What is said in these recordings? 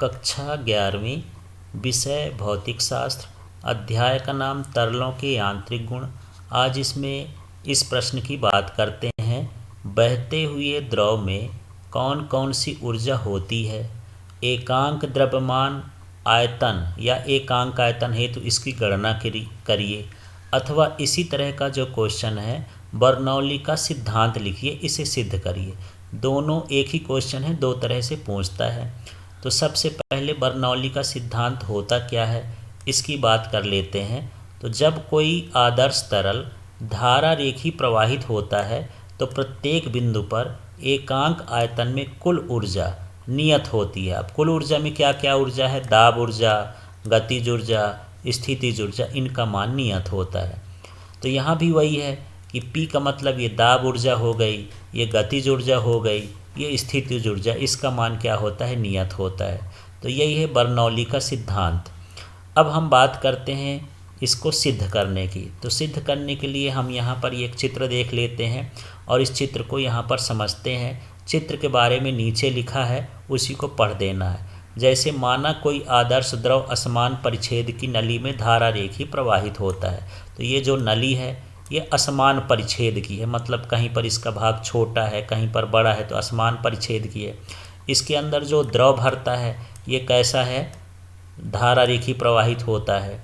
कक्षा 11वीं, विषय भौतिक शास्त्र, अध्याय का नाम तरलों के यांत्रिक गुण। आज इसमें इस प्रश्न की बात करते हैं, बहते हुए द्रव में कौन कौन सी ऊर्जा होती है। एकांक द्रव्यमान आयतन या एकांक आयतन है तो इसकी गणना करिए, अथवा इसी तरह का जो क्वेश्चन है बर्नौली का सिद्धांत लिखिए, इसे सिद्ध करिए। दोनों एक ही क्वेश्चन है, दो तरह से पूछता है। तो सबसे पहले बर्नौली का सिद्धांत होता क्या है इसकी बात कर लेते हैं। तो जब कोई आदर्श तरल धारा रेखी प्रवाहित होता है तो प्रत्येक बिंदु पर एकांक आयतन में कुल ऊर्जा नियत होती है। अब कुल ऊर्जा में क्या क्या ऊर्जा है, दाब ऊर्जा, गतिज ऊर्जा, स्थितिज ऊर्जा, इनका मान नियत होता है। तो यहाँ भी वही है कि P का मतलब ये दाब ऊर्जा हो गई, ये गतिज ऊर्जा हो गई, ये स्थितिज ऊर्जा, इसका मान क्या होता है, नियत होता है। तो यही है बर्नौली का सिद्धांत। अब हम बात करते हैं इसको सिद्ध करने की। तो सिद्ध करने के लिए हम यहाँ पर एक चित्र देख लेते हैं और इस चित्र को यहाँ पर समझते हैं। चित्र के बारे में नीचे लिखा है, उसी को पढ़ देना है। जैसे माना कोई आदर्श द्रव असमान परिच्छेद की नली में धारा रेखी प्रवाहित होता है। तो ये जो नली है ये असमान परिच्छेद की है, मतलब कहीं पर इसका भाग छोटा है, कहीं पर बड़ा है, तो असमान परिच्छेद की है। इसके अंदर जो द्रव भरता है ये कैसा है, धारा रेखी प्रवाहित होता है।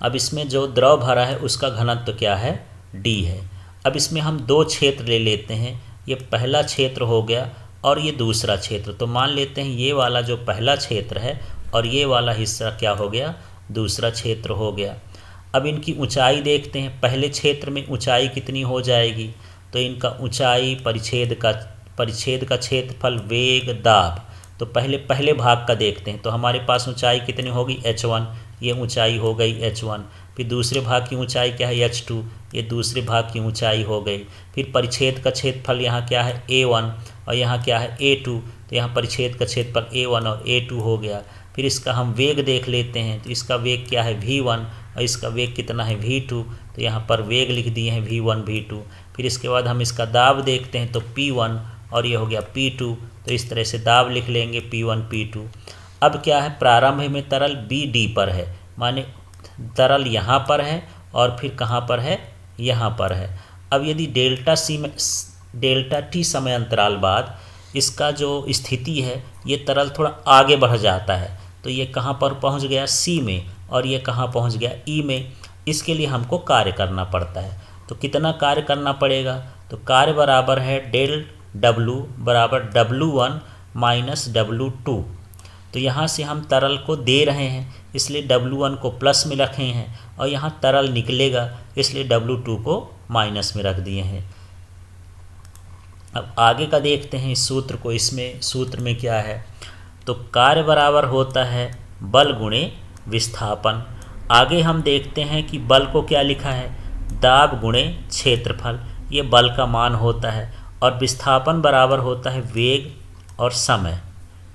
अब इसमें जो द्रव भरा है उसका घनत्व तो क्या है, D है। अब इसमें हम दो क्षेत्र ले लेते हैं, ये पहला क्षेत्र हो गया और ये दूसरा क्षेत्र। तो मान लेते हैं ये वाला जो पहला क्षेत्र है और ये वाला हिस्सा क्या हो गया, दूसरा क्षेत्र हो गया। अब इनकी ऊंचाई देखते हैं। पहले क्षेत्र में ऊंचाई कितनी हो जाएगी, तो इनका ऊंचाई परिच्छेद का क्षेत्रफल वेग दाब। तो पहले भाग का देखते हैं। तो हमारे पास ऊंचाई कितनी होगी, h1, ये ऊंचाई हो गई h1। फिर दूसरे भाग की ऊंचाई क्या है, h2, ये दूसरे भाग की ऊंचाई हो गई। फिर परिच्छेद का क्षेत्रफल यहाँ क्या है, a1, और यहाँ क्या है, a2। तो यहाँ परिच्छेद का क्षेत्रफल a1 और a2 हो गया। फिर इसका हम वेग देख लेते हैं। तो इसका वेग क्या है, v1, और इसका वेग कितना है, v2। तो यहाँ पर वेग लिख दिए हैं v1 v2। फिर इसके बाद हम इसका दाब देखते हैं, तो p1 और ये हो गया p2। तो इस तरह से दाब लिख लेंगे p1 p2। अब क्या है, प्रारंभ में तरल BD पर है, माने तरल यहाँ पर है और फिर कहाँ पर है, यहाँ पर है। अब यदि डेल्टा T समय अंतराल बाद इसका जो स्थिति है ये तरल थोड़ा आगे बढ़ जाता है, तो ये कहाँ पर पहुँच गया, C में, और ये कहाँ पहुँच गया, E में। इसके लिए हमको कार्य करना पड़ता है। तो कितना कार्य करना पड़ेगा, तो कार्य बराबर है डेल W बराबर W1 माइनस W2। तो यहाँ से हम तरल को दे रहे हैं इसलिए W1 को प्लस में रखे हैं, और यहाँ तरल निकलेगा इसलिए W2 को माइनस में रख दिए हैं। अब आगे का देखते हैं इस सूत्र को। इसमें सूत्र में क्या है, तो कार्य बराबर होता है बल गुणे विस्थापन। आगे हम देखते हैं कि बल को क्या लिखा है, दाब गुणे क्षेत्रफल, ये बल का मान होता है। और विस्थापन बराबर होता है वेग और समय,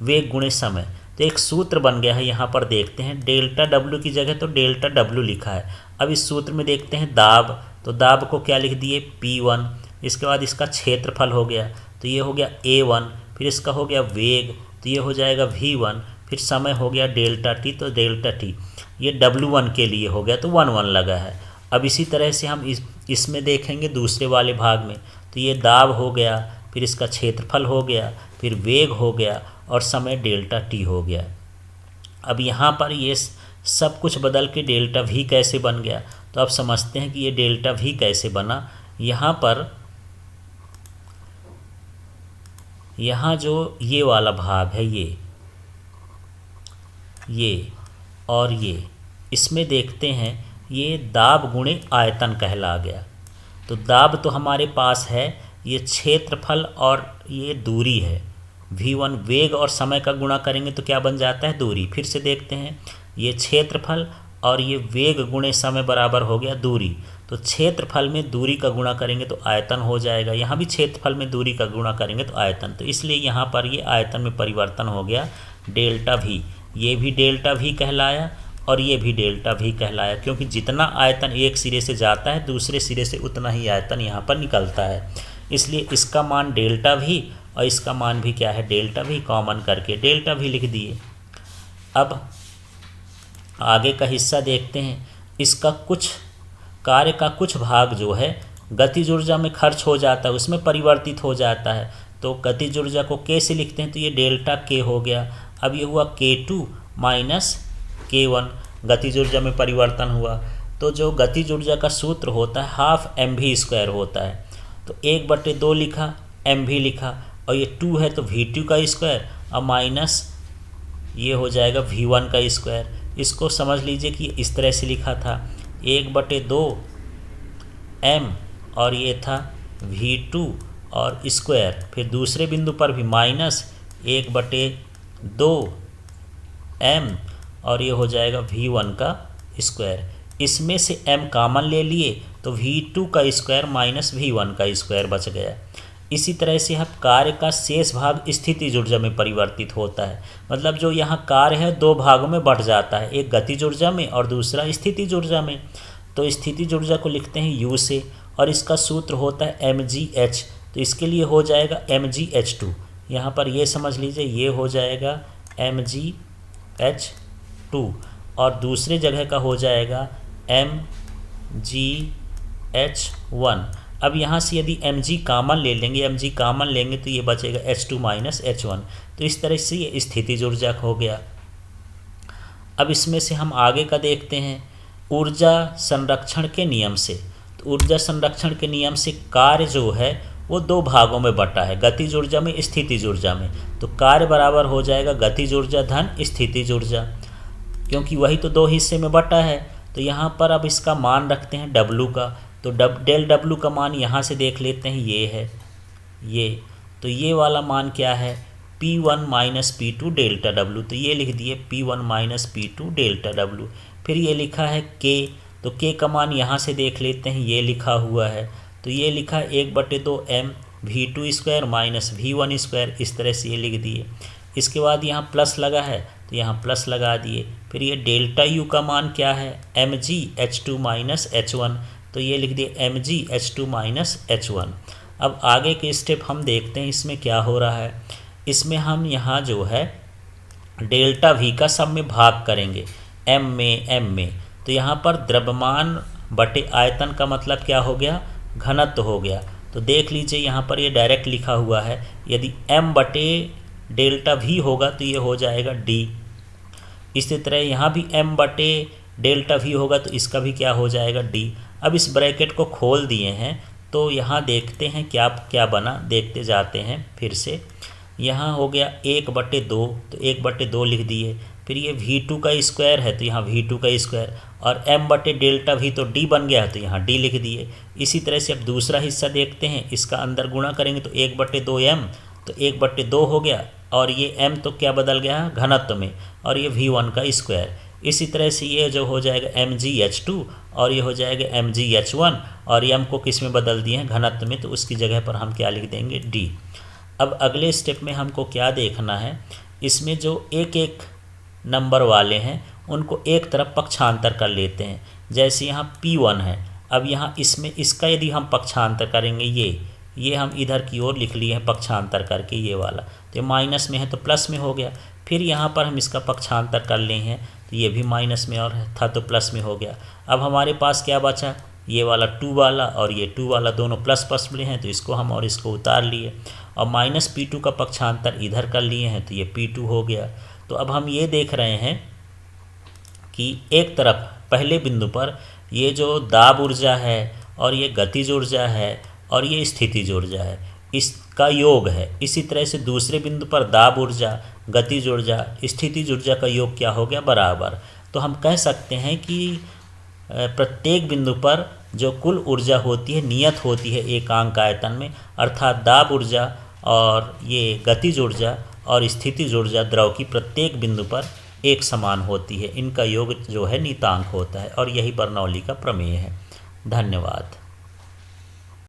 वेग गुणे समय। तो एक सूत्र बन गया है, यहाँ पर देखते हैं डेल्टा W की जगह तो डेल्टा W लिखा है। अब इस सूत्र में देखते हैं दाब, तो दाब को क्या लिख दिए, P1। इसके बाद इसका क्षेत्रफल हो गया, तो ये हो गया A1। फिर इसका हो गया वेग, तो ये हो जाएगा V1। फिर समय हो गया डेल्टा T, तो डेल्टा T ये W1 के लिए हो गया, तो 1 लगा है। अब इसी तरह से हम इसमें देखेंगे दूसरे वाले भाग में। तो ये दाब हो गया, फिर इसका क्षेत्रफल हो गया, फिर वेग हो गया और समय डेल्टा T हो गया। अब यहाँ पर ये सब कुछ बदल के डेल्टा V कैसे बन गया, तो अब समझते हैं कि ये डेल्टा V कैसे बना। यहाँ जो ये वाला भाग है ये और ये, इसमें देखते हैं ये दाब गुणे आयतन कहला गया। तो दाब तो हमारे पास है, ये क्षेत्रफल और ये दूरी है V1। वेग और समय का गुणा करेंगे तो क्या बन जाता है, दूरी। फिर से देखते हैं, ये क्षेत्रफल और ये वेग गुणे समय बराबर हो गया दूरी। तो क्षेत्रफल में दूरी का गुणा करेंगे तो आयतन हो जाएगा, यहाँ भी क्षेत्रफल में दूरी का गुणा करेंगे तो आयतन। तो इसलिए यहाँ पर ये आयतन में परिवर्तन हो गया डेल्टा V। ये भी डेल्टा V कहलाया और ये भी डेल्टा V कहलाया, क्योंकि जितना आयतन एक सिरे से जाता है दूसरे सिरे से उतना ही आयतन यहाँ पर निकलता है। इसलिए इसका मान डेल्टा V और इसका मान भी क्या है, डेल्टा भी, कॉमन करके डेल्टा भी लिख दिए। अब आगे का हिस्सा देखते हैं। इसका कुछ कार्य का कुछ भाग जो है गतिज ऊर्जा में खर्च हो जाता है, उसमें परिवर्तित हो जाता है। तो गतिज ऊर्जा को के से लिखते हैं, तो ये डेल्टा के हो गया। अब ये हुआ K2 माइनस K1, गतिज ऊर्जा में परिवर्तन हुआ। तो जो गतिज ऊर्जा का सूत्र होता है हाफ mv² होता है। तो 1/2 लिखा, mv लिखा, और ये 2 है तो v2 का स्क्वायर, और माइनस ये हो जाएगा v1 का स्क्वायर। इसको समझ लीजिए कि इस तरह से लिखा था 1/2 m, और ये था v2 और स्क्वायर, फिर दूसरे बिंदु पर भी माइनस 1/2 m, और ये हो जाएगा v1 का स्क्वायर। इसमें से m कॉमन ले लिए तो v2 का स्क्वायर माइनस v1 का स्क्वायर बच गया। इसी तरह से अब कार्य का शेष भाग स्थितिज ऊर्जा में परिवर्तित होता है। मतलब जो यहाँ कार्य है दो भागों में बढ़ जाता है, एक गतिज ऊर्जा में और दूसरा स्थितिज ऊर्जा में। तो स्थितिज ऊर्जा को लिखते हैं U से, और इसका सूत्र होता है mgh। तो इसके लिए हो जाएगा mgh2। यहाँ पर ये समझ लीजिए ये हो जाएगा mgh2, और दूसरे जगह का हो जाएगा mgh1। अब यहाँ से यदि mg कॉमन ले लेंगे, mg कॉमन लेंगे तो ये बचेगा h2 माइनस h1। तो इस तरह से ये स्थितिज ऊर्जा हो गया। अब इसमें से हम आगे का देखते हैं ऊर्जा संरक्षण के नियम से। तो ऊर्जा संरक्षण के नियम से कार्य जो है वो दो भागों में बटा है, गतिज ऊर्जा में, स्थितिज ऊर्जा में। तो कार्य बराबर हो जाएगा गतिज ऊर्जा धन स्थितिज ऊर्जा, क्योंकि वही तो दो हिस्से में बटा है। तो यहाँ पर अब इसका मान रखते हैं W का। तो डेल W का मान यहाँ से देख लेते हैं, ये है ये। तो ये वाला मान क्या है, P1 minus P2 delta W। तो ये लिख दिए P1 minus P2 delta W। फिर ये लिखा है K, तो K का मान यहाँ से देख लेते हैं, ये लिखा हुआ है। तो ये लिखा 1/2 m v2 square minus v1 square, इस तरह से ये लिख दिए। इसके बाद यहाँ प्लस लगा है तो यहाँ प्लस लगा दिए। फिर ये डेल्टा U का मान क्या है, mgh2 माइनस h1। तो ये लिख दिए mgh2 माइनस h1। अब आगे के स्टेप हम देखते हैं इसमें क्या हो रहा है। इसमें हम यहाँ जो है डेल्टा V का सब में भाग करेंगे, m में। तो यहाँ पर द्रव्यमान बटे आयतन का मतलब क्या हो गया, घनत्व हो गया। तो देख लीजिए यहाँ पर ये डायरेक्ट लिखा हुआ है, यदि m बटे डेल्टा V होगा तो ये हो जाएगा d। इसी तरह यहाँ भी m बटे डेल्टा V होगा तो इसका भी क्या हो जाएगा, d। अब इस ब्रैकेट को खोल दिए हैं तो यहाँ देखते हैं क्या क्या बना, देखते जाते हैं फिर से। यहाँ हो गया 1/2, तो 1/2 लिख दिए। फिर ये v2 का स्क्वायर है तो यहाँ v2 का स्क्वायर, और m बटे डेल्टा V तो d बन गया है तो यहाँ d लिख दिए। इसी तरह से अब दूसरा हिस्सा देखते हैं, इसका अंदर गुणा करेंगे तो 1/2 m, तो 1/2 हो गया, और ये m तो क्या बदल गया घनत्व में, और ये v1 का स्क्वायर। इसी तरह से ये जो हो जाएगा mgh2, और ये हो जाएगा mgh1, और m को किस में बदल दिए हैं, घनत्व में, तो उसकी जगह पर हम क्या लिख देंगे, d। अब अगले स्टेप में हमको क्या देखना है, इसमें जो एक एक नंबर वाले हैं उनको एक तरफ पक्षांतर कर लेते हैं। जैसे यहाँ P1 है, अब यहाँ इसमें इसका यदि हम पक्षांतर करेंगे, ये हम इधर की ओर लिख लिए हैं पक्षांतर करके, ये वाला तो माइनस में है तो प्लस में हो गया। फिर यहाँ पर हम इसका पक्षांतर कर ले हैं तो ये भी माइनस में और था तो प्लस में हो गया। अब हमारे पास क्या बचा, ये वाला 2 वाला और ये 2 वाला दोनों प्लस प्लस में हैं तो इसको हम और इसको उतार लिए, और माइनस P2 का पक्षांतर इधर कर लिए हैं तो ये P2 हो गया। तो अब हम ये देख रहे हैं कि एक तरफ पहले बिंदु पर ये जो दाब ऊर्जा है और ये गतिज ऊर्जा है और ये स्थितिज ऊर्जा है, इसका योग है। इसी तरह से दूसरे बिंदु पर दाब ऊर्जा, गतिज ऊर्जा, स्थितिज ऊर्जा का योग क्या हो गया, बराबर। तो हम कह सकते हैं कि प्रत्येक बिंदु पर जो कुल ऊर्जा होती है नियत होती है एकांक आयतन में, अर्थात दाब ऊर्जा और ये गतिज ऊर्जा और स्थितिज ऊर्जा द्रव की प्रत्येक बिंदु पर एक समान होती है। इनका योग जो है नियतांक होता है, और यही बर्नौली का प्रमेय है। धन्यवाद।